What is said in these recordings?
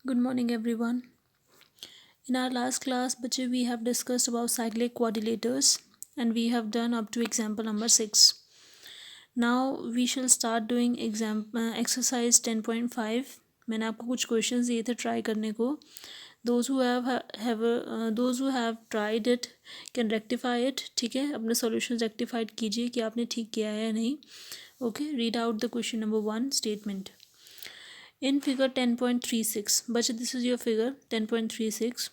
Good morning, everyone. In our last class, बच्चे, we have discussed about cyclic quadrilaters and we have done up to example number 6. Now we shall start doing exercise 10.5. मैंने आपको कुछ questions दिए थे try करने को. Those who have tried it can rectify it. ठीक है, अपने solutions rectified कीजिए कि आपने ठीक किया है या नहीं. Okay, read out the question number 1 statement. In figure 10.36, but this is your figure 10.36.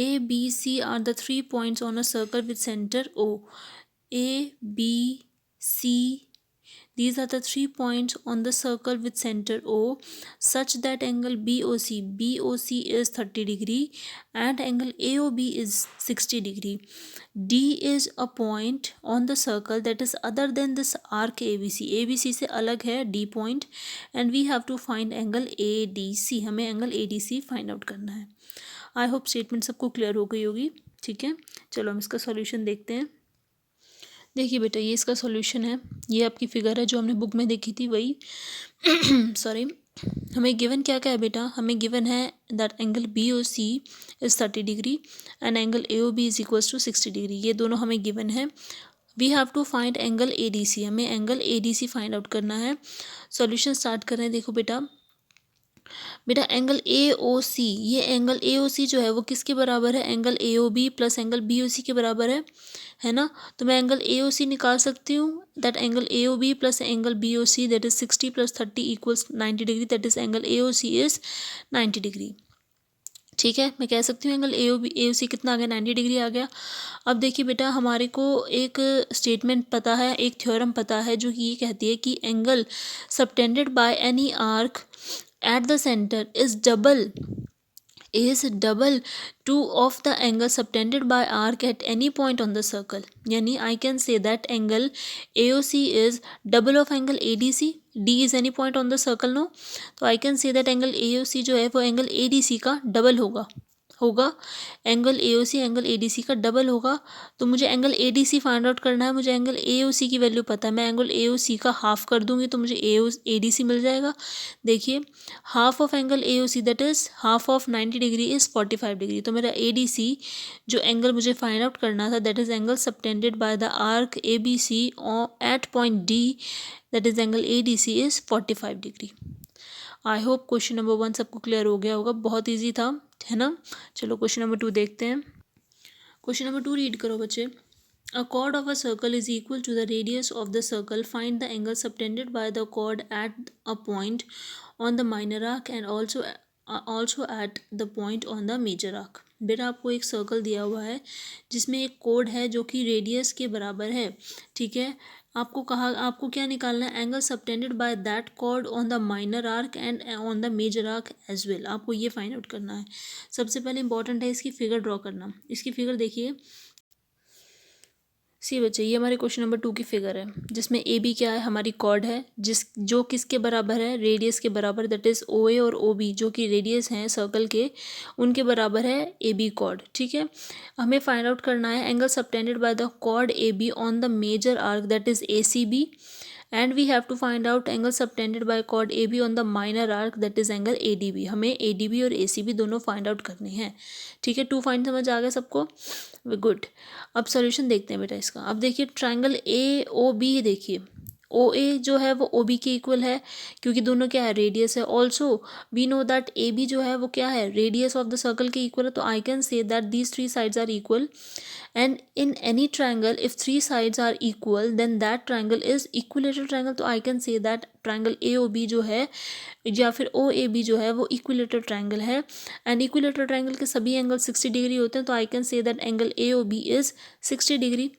A, B, C are the 3 points on a circle with center O. A, B, C. These are the 3 points on the circle with center O such that angle BOC is 30 degree and angle AOB is 60 degree. D is a point on the circle that is other than this arc ABC. ABC से अलग है D point and we have to find angle ADC. हमें angle ADC find out करना है. I hope statement सबको clear हो गई होगी. ठीक है, चलो हम इसका सॉल्यूशन देखते हैं. देखिए बेटा, ये इसका सॉल्यूशन है. ये आपकी फिगर है जो हमने बुक में देखी थी वही. सॉरी, हमें गिवन क्या क्या है बेटा? हमें गिवन है that angle B O C is 30 degree and angle A O B is equals to 60 degree. ये दोनों हमें गिवन है. We have to find angle A D C. हमें angle A D C find out करना है. Solution start कर रहे हैं. देखो बेटा, एंगल ए ओ सी, ये एंगल ए ओ सी जो है वो किसके बराबर है? Angle A O B plus angle B O C के बराबर है ना. तो मैं एंगल ए ओ सी निकाल सकती हूँ. That angle A O B plus angle B O C that is 60 plus 30 equals 90 degree. That is angle A O C is 90 degree. ठीक है, मैं कह सकती हूँ एंगल ए ओ सी कितना आ गया? 90 डिग्री आ गया. अब देखिए बेटा, हमारे को एक स्टेटमेंट पता है, एक थ्योरम पता है जो कि ये कहती है कि angle subtended by any arc at the center is double to of the angle subtended by arc at any point on the circle. यानी I can say that angle AOC is double of angle ADC. D is any point on the circle, no? तो I can say that angle AOC जो है वो angle ADC का double होगा. Angle AOC angle ADC का double होगा. तो मुझे एंगल ADC फाइंड आउट करना है. मुझे एंगल AOC की वैल्यू पता है. मैं एंगल AOC का हाफ कर दूंगी तो मुझे ADC मिल जाएगा. देखिए, half of angle AOC that is half of 90 degree is 45 degree. तो मेरा ADC जो एंगल मुझे फाइंड आउट करना था that is angle subtended by the arc ABC at point D. That is angle ADC is 45 degree. I hope question number 1 सबको clear हो गया होगा. बहुत ईजी था, है ना. चलो क्वेश्चन नंबर 2 देखते हैं. क्वेश्चन नंबर 2 रीड करो बच्चे. A chord of a circle is equal to the radius of the circle. Find the angle subtended by the chord at a point on the minor arc and also at the point on the major arc. बेटा, आपको एक circle दिया हुआ है जिसमें एक code है जो कि रेडियस के बराबर है. ठीक है, आपको क्या निकालना है? Angle subtended by that chord on the minor arc and on the major arc as well. आपको ये फाइंड आउट करना है. सबसे पहले इंपॉर्टेंट है इसकी फिगर ड्रॉ करना. इसकी फिगर देखिए. सी बच्चे, ये हमारे क्वेश्चन नंबर 2 की फिगर है जिसमें ए बी क्या है? हमारी कॉर्ड है जो किसके बराबर है? रेडियस के बराबर. दैट इज ओ ए और ओ बी जो कि रेडियस हैं सर्कल के, उनके बराबर है ए बी कॉर्ड. ठीक है, हमें फाइंड आउट करना है angle subtended by the chord A B on the major arc that is A C B. And we have to find out angle subtended by chord A B on the minor arc that is angle A D B. हमें A D B और A C B दोनों find out करने हैं. ठीक है, 2 find समझ आ गया सबको? गुड. अब सॉल्यूशन देखते हैं बेटा इसका. अब देखिए, ट्रायंगल ए ओ बी, देखिए ओ ए जो है वो ओ बी के इक्वल है क्योंकि दोनों क्या है? रेडियस है. Also we know that A B जो है वो क्या है? रेडियस ऑफ द सर्कल के इक्वल है. तो I can say that these 3 sides are equal. And in any triangle if 3 sides are equal then that triangle is equilateral triangle. तो I can say that triangle A O B जो है या फिर ओ ए B जो है वो equilateral triangle है. And equilateral triangle के सभी एंगल 60 डिग्री होते हैं. तो I can say that angle A O B is 60 degree.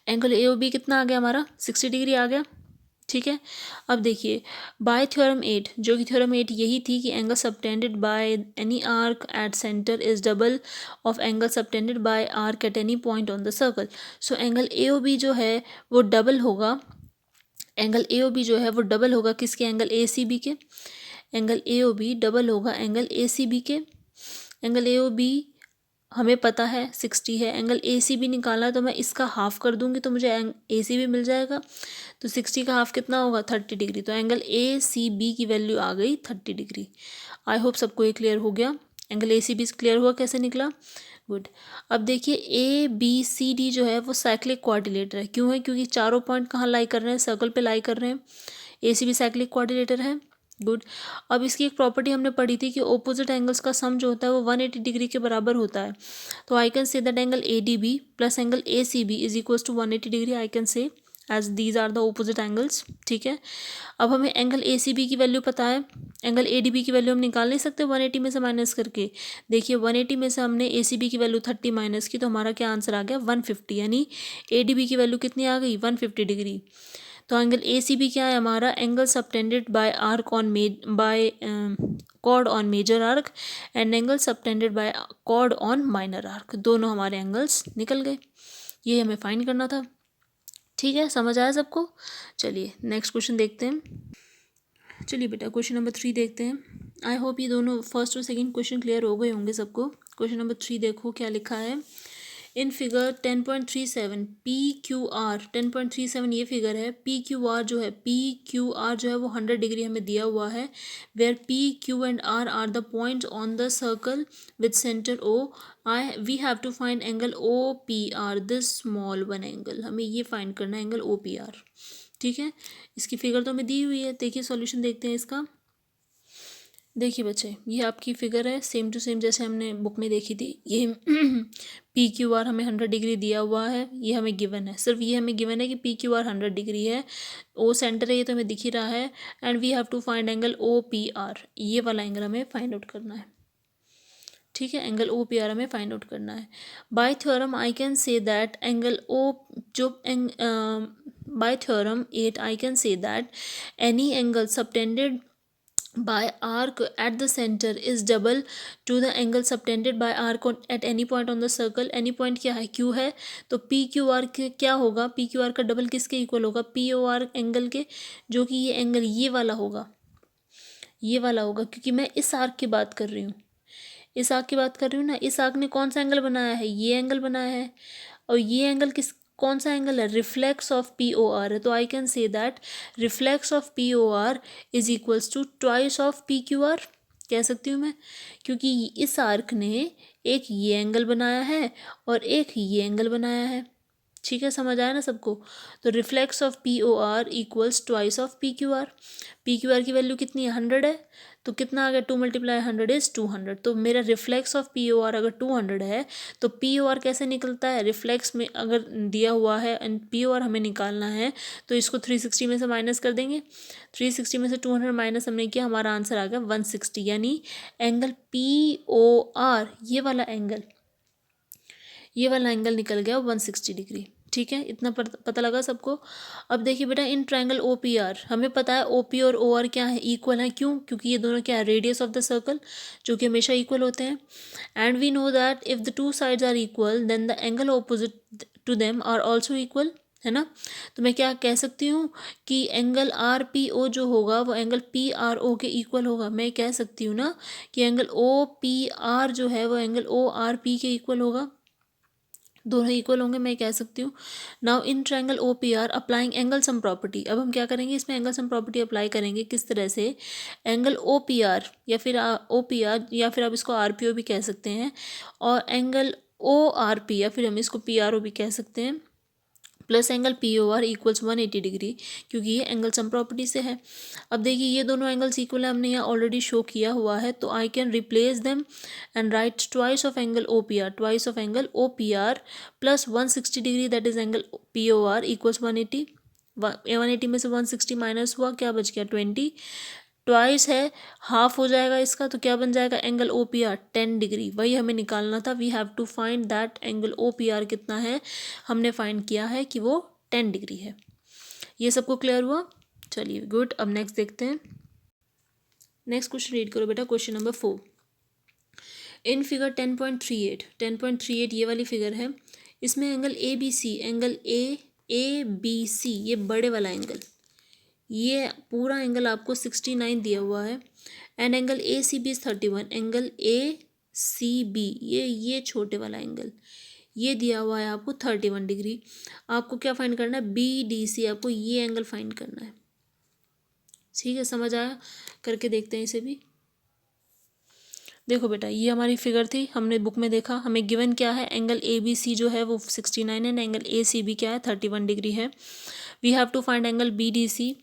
Angle A O B कितना आ गया हमारा? 60 डिग्री आ गया. ठीक है, अब देखिए, बाय थ्योरम 8, जो कि थ्योरम 8 यही थी कि angle subtended by any arc at centre is double of angle subtended by arc at any point on the circle. So angle A O B जो है वो डबल होगा. एंगल ए ओ बी जो है वो डबल होगा किसके? Angle A C B के. Angle A O B double होगा एंगल ए सी बी के. एंगल ए ओ बी हमें पता है 60 है, एंगल ए सी बी निकालना है, तो मैं इसका हाफ कर दूंगी तो मुझे ए सी बी मिल जाएगा। तो 60 का हाफ कितना होगा 30 डिग्री। तो एंगल ए सी बी की वैल्यू आ गई 30 डिग्री। आई होप सबको ये क्लियर हो गया। Angle A C B clear हुआ कैसे निकला। गुड। अब देखिए ए बी सी डी जो है वो साइक्लिक क्वाड्रिलेटर है। क्यों है, क्योंकि चारों पॉइंट कहाँ लाई कर रहे हैं, सर्कल पे लाई कर रहे हैं। ए सी बी साइक्लिक क्वाड्रिलेटर है। गुड। अब इसकी एक प्रॉपर्टी हमने पढ़ी थी कि ओपोजिट एंगल्स का सम जो होता है वो 180 डिग्री के बराबर होता है। तो I can say that angle A D B plus angle A C B is equals to 180 degree. I can say as these are the opposite angles. ठीक है। अब हमें एंगल ए सी बी की वैल्यू पता है, angle A D B की value हम निकाल नहीं सकते 180 में से माइनस करके। देखिए 180 में से हमने ए सी बी की वैल्यू 30 माइनस की, तो हमारा क्या आंसर आ गया 150, यानी ए डी बी की वैल्यू कितनी आ गई 150 डिग्री। तो एंगल ए सी बी क्या है हमारा, angle subtended by arc on by chord on major arc and angle subtended by chord on minor arc. दोनों हमारे एंगल्स निकल गए। ये हमें फाइंड करना था। ठीक है, समझ आया सबको। चलिए नेक्स्ट क्वेश्चन देखते हैं। चलिए बेटा क्वेश्चन नंबर 3 देखते हैं। आई होप ये दोनों फर्स्ट और सेकंड क्वेश्चन क्लियर हो गए होंगे सबको। क्वेश्चन नंबर 3 देखो क्या लिखा है। In figure 10.37 P Q are 10.37 ये फिगर है। पी क्यू आर जो है वो 100 डिग्री हमें दिया हुआ है। Where P Q and R the points on the circle with centre O. We have to find angle O P R this small one angle. हमें ये फाइंड करना है एंगल ओ पी आर। ठीक है, इसकी फिगर तो हमें दी हुई है। देखिए सॉल्यूशन देखते हैं इसका। देखिए बच्चे ये आपकी फिगर है सेम टू सेम जैसे हमने बुक में देखी थी। ये पी क्यू आर हमें 100 डिग्री दिया हुआ है, ये हमें गिवन है। सिर्फ ये हमें गिवन है कि पी क्यू आर 100 डिग्री है। ओ सेंटर है, ये तो हमें दिख ही रहा है। And we have to find angle O P R. ये वाला एंगल हमें फाइंड आउट करना है। ठीक है, एंगल ओ पी आर हमें फाइंड आउट करना है। By theorem I can say that angle O जो by theorem 8 I can say that any angle subtended by arc at the center is double to the angle subtended by arc at any point on the circle। any point क्या है q है, तो p q r क्या होगा, p q r का double किसके equal होगा p o r angle के, जो कि ये एंगल ये वाला होगा। ये वाला होगा क्योंकि मैं इस आर्क की बात कर रही हूँ, इस आर्क की बात कर रही हूँ ना। इस आर्क ने कौन सा एंगल बनाया है, ये एंगल बनाया है। और ये एंगल किस कौन सा एंगल है, reflex of P O R है। तो I can say that reflex of P O R is equals to twice of P Q R. कह सकती हूँ मैं, क्योंकि इस आर्क ने एक ये एंगल बनाया है और एक ये एंगल बनाया है। ठीक है, समझ आया ना सबको। तो reflex of P O R equals twice of P Q R. P Q R की वैल्यू कितनी है 100 है, तो कितना आ गया 2 × 100 इज 200। तो मेरा reflex of P O R अगर 200 है तो पी ओ आर कैसे निकलता है, रिफ्लेक्स में अगर दिया हुआ है एंड पी ओ आर हमें निकालना है तो इसको 360 में से माइनस कर देंगे। 360 में से 200 माइनस हमने किया, हमारा आंसर आ गया 160। यानी एंगल पी ओ आर ये वाला एंगल निकल गया 160 डिग्री। ठीक है, इतना पता लगा सबको। अब देखिए बेटा in triangle O P R हमें पता है ओ पी और ओ आर क्या है, इक्वल है। क्यों, क्योंकि ये दोनों क्या है, रेडियस ऑफ द सर्कल, जो कि हमेशा इक्वल होते हैं। And we know that if the two sides are equal then the angle opposite to them are also equal, है ना। तो मैं क्या कह सकती हूँ कि एंगल आर पी ओ जो होगा वो एंगल पी आर ओ के इक्वल होगा। मैं कह सकती हूँ ना कि एंगल ओ पी आर जो है वो एंगल ओ आर पी के इक्वल होगा, दोनों इक्वल होंगे, मैं कह सकती हूँ। Now in triangle O P R applying angle sum property. अब हम क्या करेंगे, इसमें एंगल सम प्रॉपर्टी अप्लाई करेंगे। किस तरह से, एंगल ओ पी आर या फिर ओ पी आर या फिर आप इसको आर पी ओ भी कह सकते हैं, और एंगल ओ आर पी या फिर हम इसको पी आर ओ भी कह सकते हैं, plus angle P O R equals 180 degree, क्योंकि ये एंगल सम प्रॉपर्टी से है। अब देखिए ये दोनों एंगल्स इक्वल है, हमने यहाँ ऑलरेडी शो किया हुआ है। तो I can replace them and write twice of angle O P R, twice of angle O P R plus 160 degree that is angle P O R equals 180। 180 में से 160 minus हुआ, क्या बच गया 20। ट्वाइस है, हाफ हो जाएगा इसका, तो क्या बन जाएगा angle O P R 10 degree. वही हमें निकालना था। We have to find that angle O P R कितना है, हमने फाइंड किया है कि वो 10 डिग्री है। ये सबको क्लियर हुआ। चलिए गुड। अब नेक्स्ट देखते हैं। नेक्स्ट क्वेश्चन रीड करो बेटा, क्वेश्चन नंबर 4। इन फिगर 10.38 ये वाली फिगर है। इसमें angle A B C, angle A B C, ये बड़े वाला एंगल, ये पूरा एंगल आपको 69 दिया हुआ है। And angle A C B is 31। Angle A C B, ये छोटे वाला एंगल ये दिया हुआ है आपको 31 डिग्री। आपको क्या फाइंड करना है, बी डी सी, आपको ये एंगल फाइंड करना है। ठीक है, समझ आया? करके देखते हैं इसे भी। देखो बेटा, ये हमारी फिगर थी, हमने बुक में देखा, हमें गिवन क्या है, एंगल ए बी सी जो है वो 69 है, एंगल ए सी बी क्या है 31 डिग्री है। We have to find angle B D C,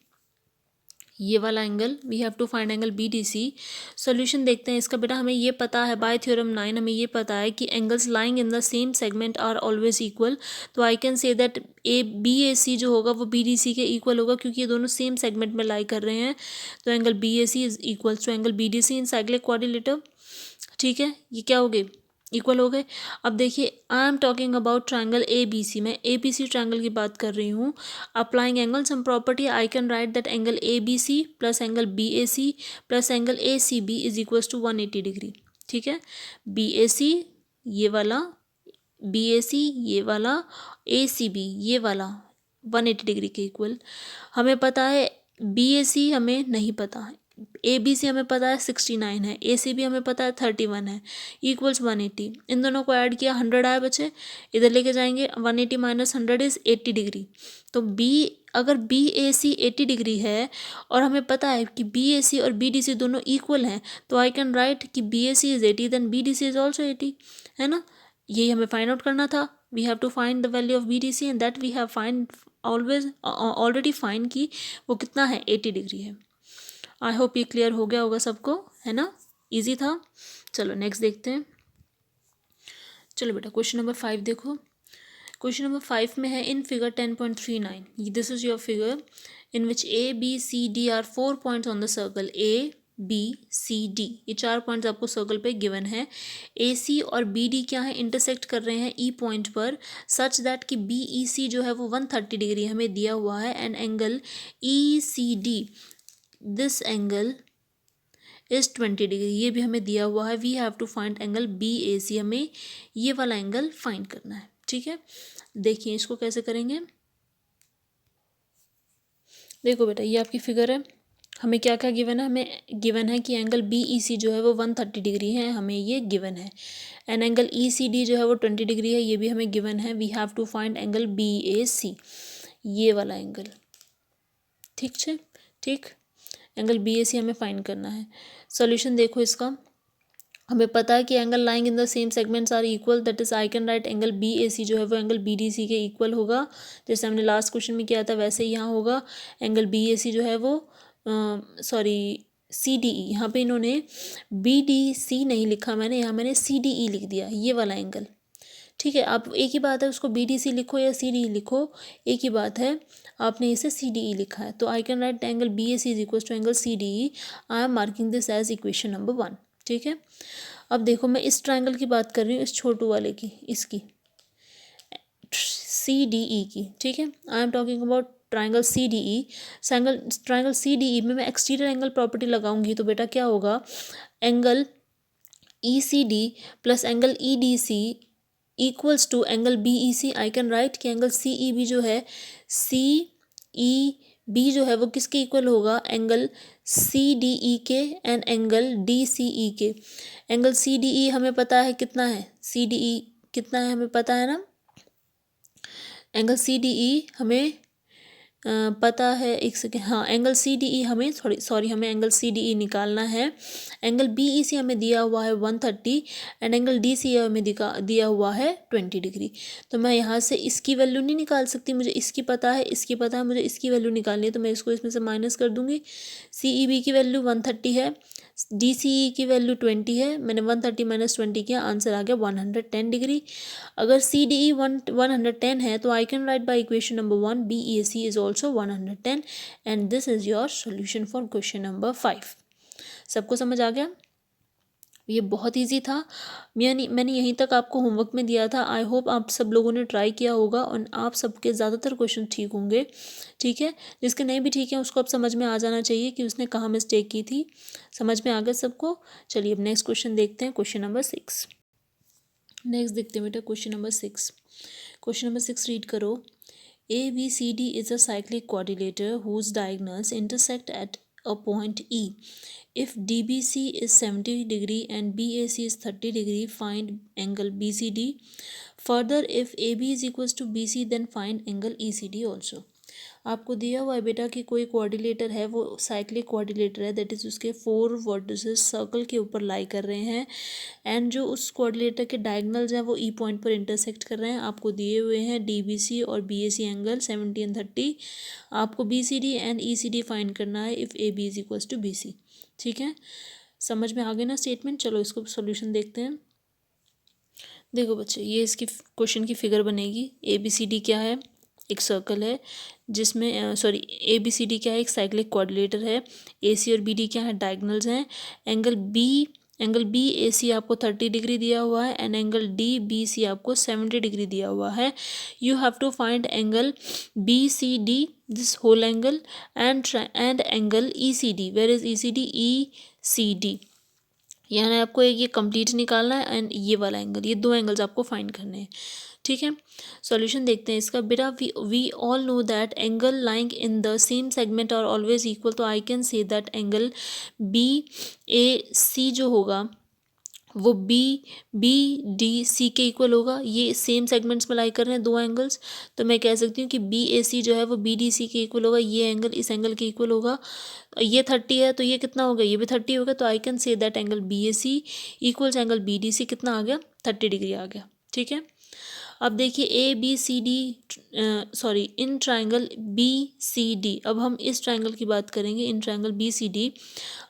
ये वाला angle, we have to find angle B D C. Solution देखते हैं इसका। बेटा हमें ये पता है बाय थ्योरम 9, हमें ये पता है कि angles lying in the same segment are always equal. तो I can say that A B A C जो होगा वो बी डी सी के इक्वल होगा, क्योंकि ये दोनों सेम सेगमेंट में लाई कर रहे हैं। तो angle B A C is equals to angle B D C in cyclic quadrilateral. ठीक है, ये क्या हो गए, इक्वल हो गए। अब देखिए, I am talking about triangle A B C, मैं ए बी सी ट्राइंगल की बात कर रही हूँ। Applying angle sum property, I can write that angle A B C plus angle B A C plus angle A C B is equals to 180 degree. ठीक है, B A C ये वाला, B A C ये वाला, ए C B ये वाला 180 degree के equal. हमें पता है बी ए सी हमें नहीं पता, ए बी सी हमें पता है 69 है, ए सी बी हमें पता है 31 है, इक्वल्स 180। इन दोनों को ऐड किया 100 आया बचे, इधर लेके जाएंगे 180 माइनस 100 इज 80 डिग्री। तो बी, अगर बी ए सी 80 डिग्री है और हमें पता है कि बी ए सी और बी डी सी दोनों इक्वल हैं, तो आई कैन राइट कि B A C is 80 then B D C is also 80, है ना। यही हमें फाइंड आउट करना था। We have to find the value of B D C and that we have find always already find की वो कितना है 80 डिग्री है। आई होप ये क्लियर हो गया होगा सबको, है ना, इजी था। चलो नेक्स्ट देखते हैं। चलो बेटा क्वेश्चन नंबर 5 देखो। क्वेश्चन नंबर 5 में है in figure 10.39, this is your figure in which A B C D are 4 points on the circle, A B C D, ये 4 पॉइंट्स आपको सर्कल पे गिवन है। ए सी और बी डी क्या है, इंटरसेक्ट कर रहे हैं ई पॉइंट पर, सच दैट कि बी ई सी जो है वो 130 डिग्री हमें दिया हुआ है, and angle E C D this angle is 20 degree, ये भी हमें दिया हुआ है। We have to find angle B A C, हमें ये वाला एंगल फाइंड करना है। ठीक है, देखिए इसको कैसे करेंगे। देखो बेटा, ये आपकी फिगर है, हमें क्या क्या गिवन है, हमें गिवन है कि एंगल बी ई सी जो है वो 130 डिग्री है, हमें ये गिवन है। And angle E C D जो है वो 20 डिग्री है, ये भी हमें गिवन है। We have to find angle B A C, ये वाला एंगल। ठीक है, ठीक, एंगल बी ए सी हमें फाइंड करना है। सॉल्यूशन देखो इसका, हमें पता है कि angle lying in the same segments are equal, that is I can write angle B A C जो है वो एंगल बी डी सी के इक्वल होगा। जैसे हमने लास्ट क्वेश्चन में किया था वैसे ही यहाँ होगा। एंगल बी ए सी जो है वो सॉरी सी डी ई, यहाँ पे इन्होंने बी डी सी नहीं लिखा मैंने, यहाँ मैंने सी डी ई लिख दिया, ये वाला एंगल। ठीक है, आप एक ही बात है उसको बी डी सी लिखो या सी डी ई लिखो, एक ही बात है, आपने इसे सी डी ई लिखा है। तो I can write angle B A C is equal to angle C D E. I am marking this as equation number 1। ठीक है, अब देखो मैं इस ट्राइंगल की बात कर रही हूँ, इस छोटू वाले की, इसकी सी डी ई की। ठीक है, I am talking about triangle C D E. Triangle C D E में मैं एक्सटीरियर एंगल प्रॉपर्टी लगाऊंगी, तो बेटा क्या होगा, angle E C D plus angle E D C equals to angle B E C. I can write कि angle C E B जो है, सी ई बी जो है वो किसके इक्वल होगा, एंगल सी डी ई के and angle D C E के। एंगल सी डी ई हमें पता है कितना है, सी डी ई कितना है हमें पता है ना, एंगल सी डी ई हमें पता है, एक सेकेंड, हाँ एंगल सी डी ई हमें सॉरी हमें एंगल सी डी ई निकालना है। एंगल बी ई सी हमें दिया हुआ है 130 एंड एंगल डी सी हमें दिया हुआ है 20 डिग्री। तो मैं यहाँ से इसकी वैल्यू नहीं निकाल सकती, मुझे इसकी पता है, इसकी पता है, मुझे इसकी वैल्यू निकालनी है, तो मैं इसको इसमें से माइनस कर दूंगी। सी ई बी की वैल्यू 130 है, डी सी ई की वैल्यू 20 है, मैंने 130 माइनस 20 किया, आंसर आ गया 110 डिग्री। अगर सी डी ई 110 है तो I can write by equation number 1 B E C is also 110 and this is your solution for question number 5। सबको समझ आ गया? ये बहुत इजी था, मैंने यहीं तक आपको होमवर्क में दिया था। आई होप आप सब लोगों ने ट्राई किया होगा और आप सबके ज़्यादातर क्वेश्चन ठीक होंगे। ठीक है, जिसके नहीं भी ठीक है उसको अब समझ में आ जाना चाहिए कि उसने कहाँ मिस्टेक की थी। समझ में आ गया सबको? चलिए अब नेक्स्ट क्वेश्चन देखते हैं, क्वेश्चन नंबर 6। नेक्स्ट देखते हैं बेटा question number 6। Question number 6 read करो। A B C D is a cyclic coordinator whose diagonals intersect at a point E. If DBC is 70 degree and BAC is 30 degree, find angle BCD. Further, if AB is equals to BC, then find angle ECD also. आपको दिया हुआ है बेटा कि कोई coordinator है, वो cyclic coordinator है, दैट इज़ उसके 4 वर्टिसेस सर्कल के ऊपर लाई कर रहे हैं एंड जो उस कोऑर्डिनेटर के डायगोनल्स हैं वो ई पॉइंट पर इंटरसेक्ट कर रहे हैं. आपको दिए हुए हैं DBC और BAC एंगल 70 एंड 30. आपको BCD एंड ECD फाइंड करना है if AB is equals to BC. ठीक है, समझ में आ गया ना स्टेटमेंट. चलो इसको सोल्यूशन देखते हैं. देखो बच्चे, ये इसकी क्वेश्चन की फिगर बनेगी. ABCD क्या है? एक सर्कल है जिसमें ABCD क्या है? एक साइक्लिक कोऑर्डिनेटर है. AC और BD क्या है? डायगोनल्स हैं. एंगल BAC आपको 30 डिग्री दिया हुआ है एंड एंगल DBC आपको 70 डिग्री दिया हुआ है. You have to find angle BCD, this whole angle, and angle ECD. Where is ECD? ECD यानी आपको एक ये कंप्लीट निकालना है एंड ये वाला एंगल, ये दो एंगल्स आपको फाइंड करने हैं. ठीक है, सॉल्यूशन देखते हैं इसका. बेटा we all know that angle lying in the same segment are always equal. तो I can say that angle BAC जो होगा वो BDC के इक्वल होगा. ये सेम सेगमेंट्स में लाई कर रहे हैं दो एंगल्स, तो मैं कह सकती हूँ कि BAC जो है वो BDC के इक्वल होगा. ये एंगल इस एंगल के इक्वल होगा. ये 30 है तो ये कितना होगा? ये भी 30 होगा. तो I can say that angle BAC equals angle BDC. कितना आ गया? 30 डिग्री आ गया. ठीक है, अब देखिए ABCD इन ट्राइंगल BCD. अब हम इस ट्राइंगल की बात करेंगे, in triangle BCD.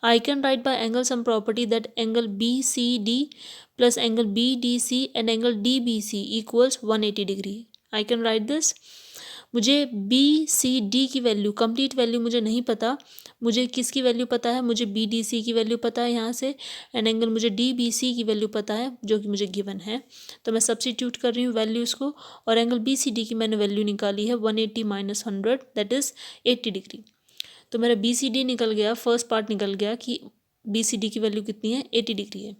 I can right bye angle sum property that angle BCD plus angle BDC and angle DBC equals 180 degree. I can right this. मुझे BCD की value, complete value मुझे नहीं पता. मुझे किसकी वैल्यू पता है? मुझे BDC की वैल्यू पता है यहाँ से, एंड एंगल मुझे DBC की वैल्यू पता है जो कि मुझे गिवन है. तो मैं सब्स्टिट्यूट कर रही हूँ वैल्यूज़ को, और एंगल BCD की मैंने वैल्यू निकाली है 180 माइनस 100 दैट इज़ 80 डिग्री. तो मेरा BCD निकल गया, फर्स्ट पार्ट निकल गया कि BCD की वैल्यू कितनी है? 80 डिग्री है.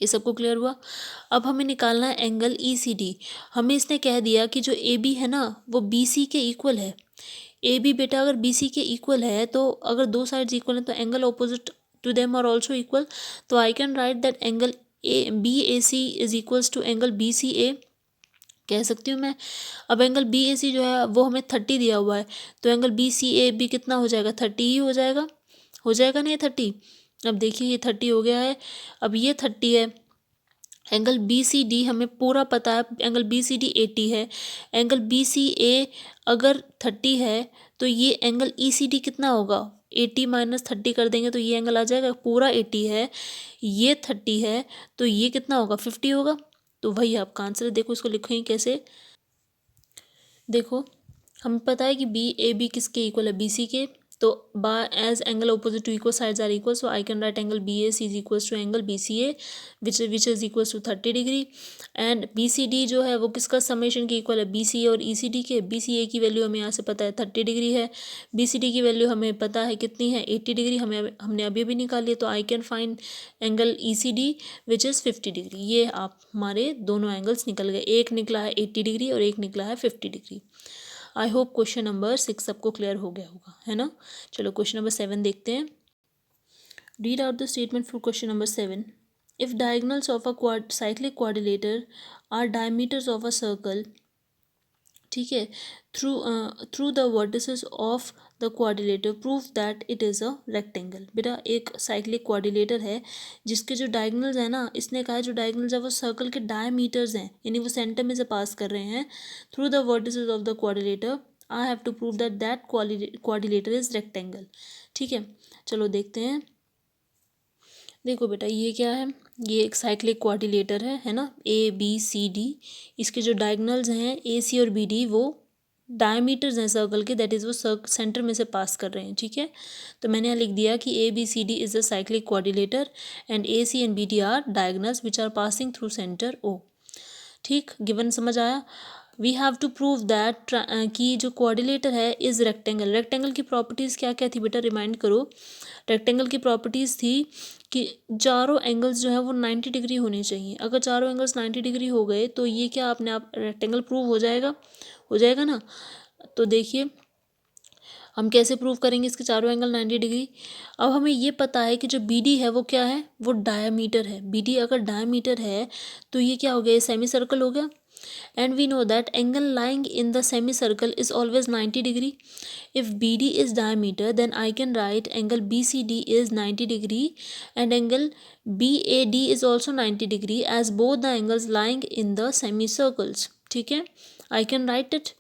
ये सबको क्लियर हुआ. अब हमें निकालना है एंगल ECD. हमें इसने कह दिया कि जो AB है ना वो BC के इक्वल है. AB बेटा अगर BC के इक्वल है तो अगर दो साइड्स इक्वल हैं तो angle opposite to them are also equal. तो I can write that angle BAC is equals to angle BCA कह सकती हूँ मैं. अब एंगल BAC जो है वो हमें 30 दिया हुआ है, तो एंगल BCA भी कितना हो जाएगा? 30 ही हो जाएगा. हो जाएगा ना ये 30. अब देखिए ये 30 हो गया है. अब ये 30 है. एंगल BCD हमें पूरा पता है, एंगल BCD 80 है. एंगल BCA अगर 30 है तो ये एंगल ECD कितना होगा? 80 माइनस 30 कर देंगे तो ये एंगल आ जाएगा. पूरा 80 है, ये 30 है, तो ये कितना होगा? 50 होगा. तो वही आपका आंसर है. देखो इसको लिखेंगे कैसे. देखो हमें पता है कि BAB किसके इक्वल है? BC के. तो by as angle opposite to equal sides are equal, so I can write angle BAC is equals to angle BCA which is equals to 30 degree. And BCD जो है वो किसका समेशन के equal है? BCA और ECD के. BCA की value हमें यहाँ से पता है 30 डिग्री है. BCD की वैल्यू हमें पता है कितनी है? 80 डिग्री. हमने अभी भी निकाली है. तो I can find angle ECD which is 50 degree. ये आप हमारे दोनों एंगल्स निकल गए. एक निकला है 80 डिग्री और एक निकला है 50 degree. I hope question number 6 सबको क्लियर हो गया होगा, है ना. चलो क्वेश्चन नंबर 7 देखते हैं. Read out the statement for question number 7. If diagonals of a cyclic quadrilateral are diameters of a circle, ठीक है, through the vertices of the quadrilateral, prove that it is a rectangle. बेटा एक cyclic coordinator है जिसके जो diagonals हैं ना, इसने कहा है जो डायगोनल्स है वो सर्कल के डायमीटर्स हैं, यानी वो सेंटर में से पास कर रहे हैं. Through the vertices of the quadrilateral I have to prove that that quadrilateral is rectangle. ठीक है, चलो देखते हैं. देखो बेटा ये क्या है? ये एक साइक्लिक कोऑर्डिनेटर है ना, ABCD. इसके जो डायगोनल्स हैं AC और BD वो डायमीटर्स हैं सर्कल के, दैट इज़ वो सेंटर में से पास कर रहे हैं. ठीक है, तो मैंने यहाँ लिख दिया कि ABCD is a cyclic quadrilateral and AC and BD are diagonals which are passing through centre O. ठीक, गिवन समझ आया. We have to prove that कि जो कोऑर्डिनेटर है इज़ रेक्टेंगल. रेक्टेंगल की प्रॉपर्टीज़ क्या क्या थी बेटा? रिमाइंड करो. रेक्टेंगल की प्रॉपर्टीज़ थी कि चारों एंगल्स जो है वो 90 डिग्री होने चाहिए. अगर चारों एंगल्स 90 डिग्री हो गए तो ये क्या अपने आप रेक्टेंगल प्रूव हो जाएगा ना. तो देखिए हम कैसे प्रूव करेंगे इसके चारों एंगल 90 डिग्री? अब हमें ये पता है कि जो बी डी है वो क्या है, वो डायमीटर है। बी डी अगर डायमीटर है तो ये क्या हो गया, ये सेमी सर्कल हो गया। And we know that angle lying in the semicircle is always 90 degree. If BD is diameter, then I can write angle BCD is 90 degree and angle BAD is also 90 degree as both the angles lying in the semicircles. ठीक है, I can write it.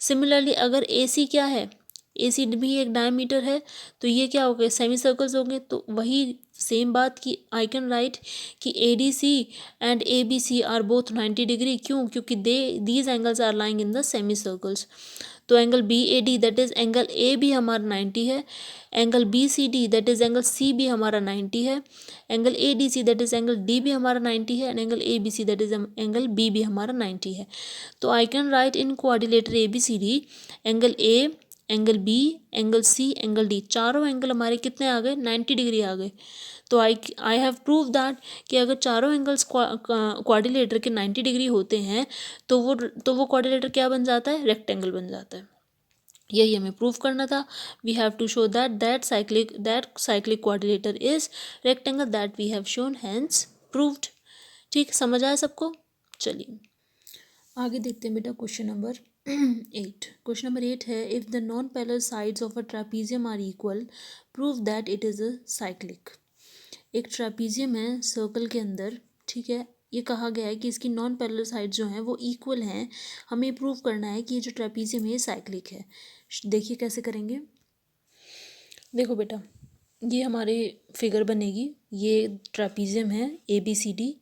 Similarly अगर AC क्या है, AC भी एक diameter है, तो ये क्या हो गए, सेमी सर्कल्स हो गए। तो वही सेम बात की आई कैन राइट कि ADC and ABC are both 90 degree. क्यों? क्योंकि these angles are lying in the semi circles. तो angle BAD that is angle A भी हमारा 90 है, angle BCD that is angle C भी हमारा 90 है, angle ADC that is angle D भी हमारा 90 है, and angle ABC that is angle B भी हमारा 90 है। तो I can right in coordinator ABCD angle A, angle B, angle C, angle D, चारों एंगल हमारे कितने आ गए, 90 डिग्री आ गए। तो आई हैव प्रूव दैट कि अगर चारों एंगल्स क्वाड्रिलेटर के 90 डिग्री होते हैं तो वो क्वाड्रिलेटर क्या बन जाता है, रेक्टेंगल बन जाता है। यही हमें प्रूव करना था। We have to show that cyclic quadrilateral is rectangle that we have shown, hence proved. ठीक, समझ आया सबको? चलिए आगे देखते हैं बेटा क्वेश्चन नंबर 8। क्वेश्चन नंबर 8 है, if the non parallel sides of a trapezium are equal prove that it is a cyclic. एक ट्रेपीजियम है सर्कल के अंदर, ठीक है, ये कहा गया है कि इसकी नॉन पैरेलल साइड जो हैं वो इक्वल हैं। हमें प्रूव करना है कि ये जो ट्रेपीजियम है ये साइक्लिक है। देखिए कैसे करेंगे। देखो बेटा, ये हमारे फिगर बनेगी, ये ट्रेपीजियम है ABCD।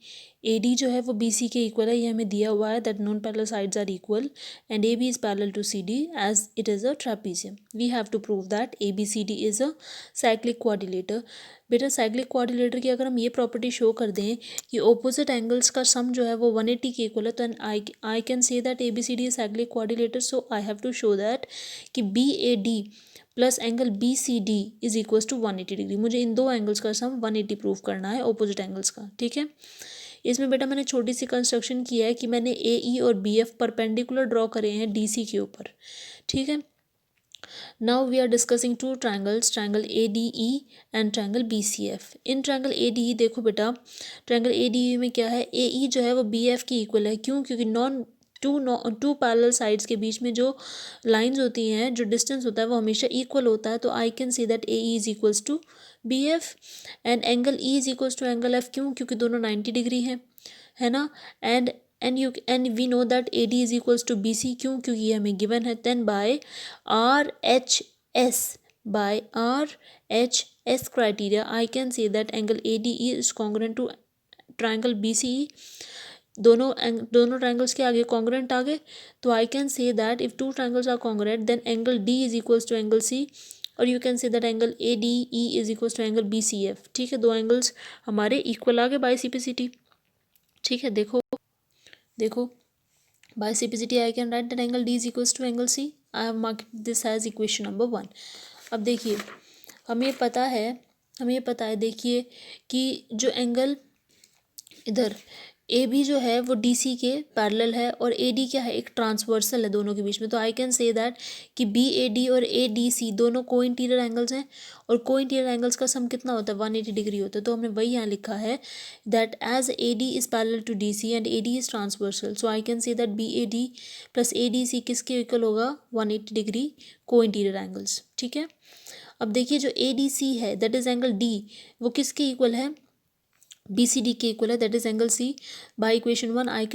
AD जो है वो BC के इक्वल है, ये हमें दिया हुआ है that non parallel sides are equal and AB is parallel to CD as it is a trapezium. We have to prove that ABCD is a cyclic quadrilateral. बेटा साइक्लिक क्वाड्रिलेटर की अगर हम ये प्रॉपर्टी शो कर दें कि opposite angles का सम जो है वो 180 के इक्वल है, तो I can say that ABCD is cyclic quadrilateral. So I have to show that कि BAD plus angle BCD is equals to 180 degree. मुझे इन दो एंगल्स का सम 180 प्रूव करना है, ऑपोजिट एंगल्स का। ठीक है, इसमें बेटा मैंने छोटी सी कंस्ट्रक्शन किया है कि मैंने AE और BF परपेंडिकुलर ड्रॉ करे हैं DC के ऊपर। ठीक है, now we are discussing two triangles, triangle ADE and triangle BCF। In triangle ADE देखो बेटा, ट्रायंगल ADE में क्या है, AE जो है वो BF की इक्वल है। क्यों? क्योंकि टू पैरेलल साइड्स के बीच में जो लाइंस होती हैं, जो डिस्टेंस होता है वो हमेशा इक्वल होता है। तो I can see that AE is equals to BF and angle E is equals to angle F। क्यों? क्योंकि दोनों 90 डिग्री हैं, है ना। And we know that AD is equals to BC। क्यों? क्योंकि ये हमें गिवन है। Then by RHS criteria I can say that angle ADE is congruent to triangle BCE। दोनों ट्रायंगल्स के आगे कॉन्ग्रुएंट आ गए। तो I can say that if two triangles are congruent then angle D is equals to angle C, और you can say that angle ADE is equals to angle BCF। ठीक है, दो एंगल्स हमारे इक्वल आ गए bye CPCT। ठीक है, देखो by CPCT I can write that angle D is equals to angle C। I have mark this as equation number 1। अब देखिए हमें पता है देखिए कि जो एंगल इधर AB जो है वो DC के पैरेलल है और AD क्या है, एक ट्रांसवर्सल है दोनों के बीच में। तो आई कैन से दैट कि BAD और ADC दोनों को इंटीरियर एंगल्स हैं, और को इंटीरियर एंगल्स का सम कितना होता है, 180 डिग्री होता है। तो हमने वही यहाँ लिखा है that as AD is parallel to DC and AD is transversal, so I can say that BAD plus ADC किसके इक्वल होगा, 180 डिग्री को इंटीरियर एंगल्स। ठीक है, अब देखिए जो ADC है दैट इज एंगल D, वो किसके इक्वल है, BCD के इक्वल है, that is angle C। By equation 1 I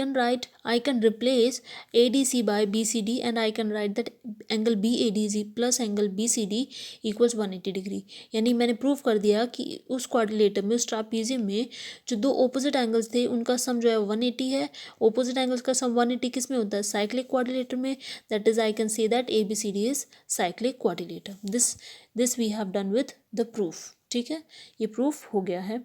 can replace ADC by BCD and I can write that angle BADC plus angle BCD equals 180 degree. यानी मैंने prove कर दिया कि उस क्वाड्रिलेटर में, उस ट्रापीजियम में जो दो ऑपोजिट एंगल्स थे उनका सम जो है 180 है। ऑपोजिट एंगल्स का सम 180 किस में होता है, साइक्लिक क्वाड्रिलेटर में। That is I can say that ABCD is cyclic quadrilateral. This we have done with the proof. ठीक है, ये प्रूफ हो गया है।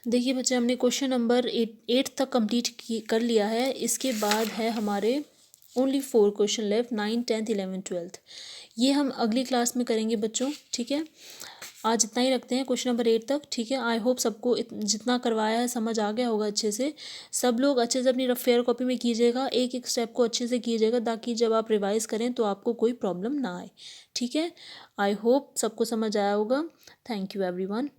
देखिए बच्चे, हमने क्वेश्चन नंबर 8 तक कंप्लीट कर लिया है। इसके बाद है हमारे ओनली 4 क्वेश्चन लेफ्ट, 9, 10, 11, 12। ये हम अगली क्लास में करेंगे बच्चों। ठीक है, आज इतना ही रखते हैं क्वेश्चन नंबर 8 तक, ठीक है। आई होप सबको जितना करवाया है समझ आ गया होगा अच्छे से। सब लोग अच्छे से अपनी रफ फेयर कॉपी में कीजिएगा, एक एक स्टेप को अच्छे से कीजिएगा ताकि जब आप रिवाइज करें तो आपको कोई प्रॉब्लम ना आए, ठीक है। आई होप सबको समझ आया होगा। Thank you everyone.